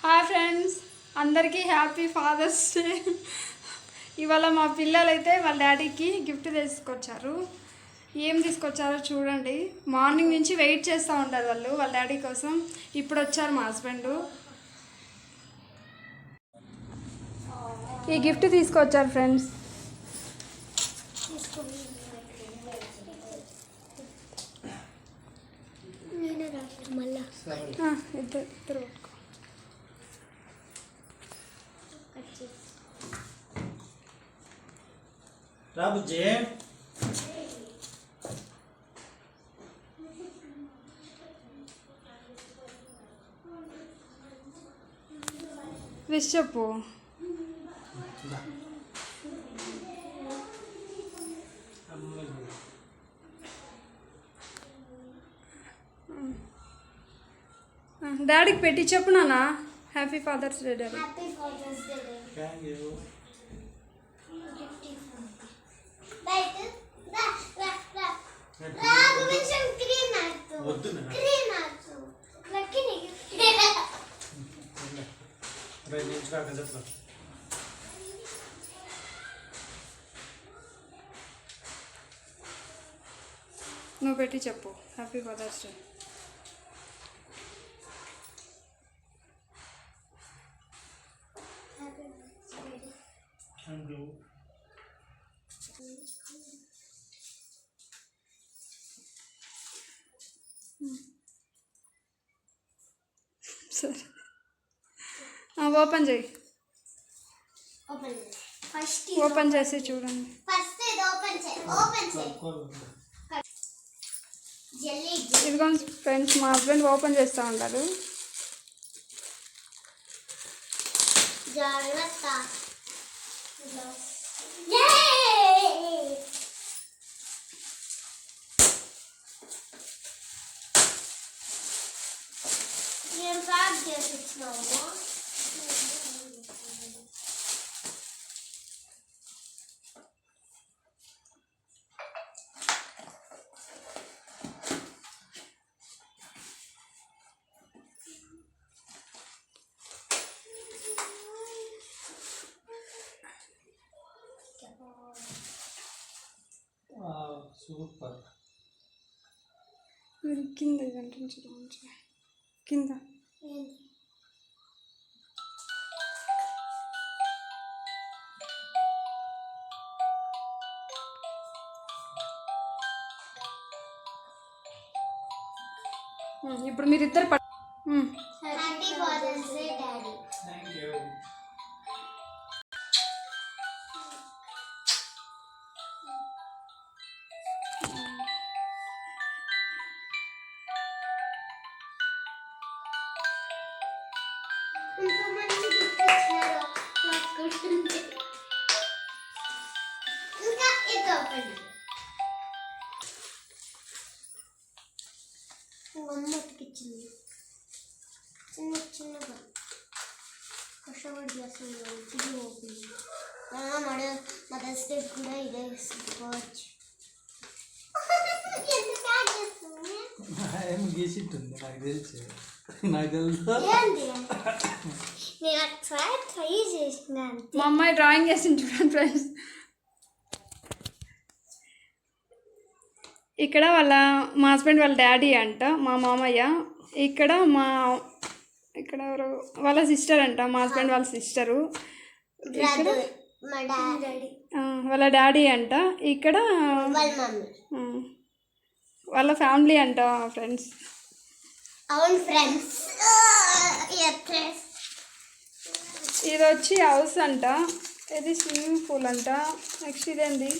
Hi friends, అందరికీ happy father's day. ఇవాళ మా పిల్లలైతే వాళ్ళ డాడీకి గిఫ్ట్ తీసుకొచ్చారు. ఏం తీసుకొచ్చారో చూడండి. మార్నింగ్ నుంచి వెయిట్ చేస్తూ ఉంటారు వాళ్ళు వాళ్ళ డాడీ కోసం. ఇప్పుడు వచ్చారు మా హస్బెండ్. ఈ గిఫ్ట్ తీసుకొచ్చారు ఫ్రెండ్స్. ఇద్దరు రాబుజే విష్ చెప్పు. డాడీకి పెట్టి చెప్పు నాన్న. Happy father's day daddy. Thank you. నువ్వు పెట్టి చెప్పు happy father's day. Thank you. సరే, ఓపెన్ చేయి. ఓపెన్ చేసి చూడండి. ఇదిగో ఫ్రెండ్స్, మా హస్బెండ్ ఓపెన్ చేస్తూ ఉంటారు. సూపర్. కింద కనిపించడం కింద ఇప్పుడు మీరిద్దరు happy father's day daddy. Thank you. ఇంకా ఇది ఓపెన్. అమ్మకిచ్చింది చిన్న చిన్నగా కష్టపడి చేస్తున్నాను. ఇది ఓపెన్. మదర్స్ డే కూడా ఇదే తీసుకోవచ్చు. ఏం గీసిట్టుంది నాకు తెలుసు. నాకు తెలుసు. నేను ట్రై చేసిన. మా అమ్మాయి డ్రాయింగ్ వేసింది చూడండి ఫ్రెండ్స్. ఇక్కడ మా హస్బెండ్ వాళ్ళ డాడీ అంట, మా మామయ్య. ఇక్కడ ఎవరు వాళ్ళ సిస్టర్ అంట, మా హస్బెండ్ వాళ్ళ సిస్టరు. ఇక్కడ వాళ్ళ డాడీ అంట. ఇక్కడ వాళ్ళ ఫ్యామిలీ అంట ఫ్రెండ్స్. అవును ఫ్రెండ్స్. ఇది వచ్చి హౌస్ అంట. ఇది స్విమ్మింగ్ పూల్ అంట. నెక్స్ట్ ఇదేంది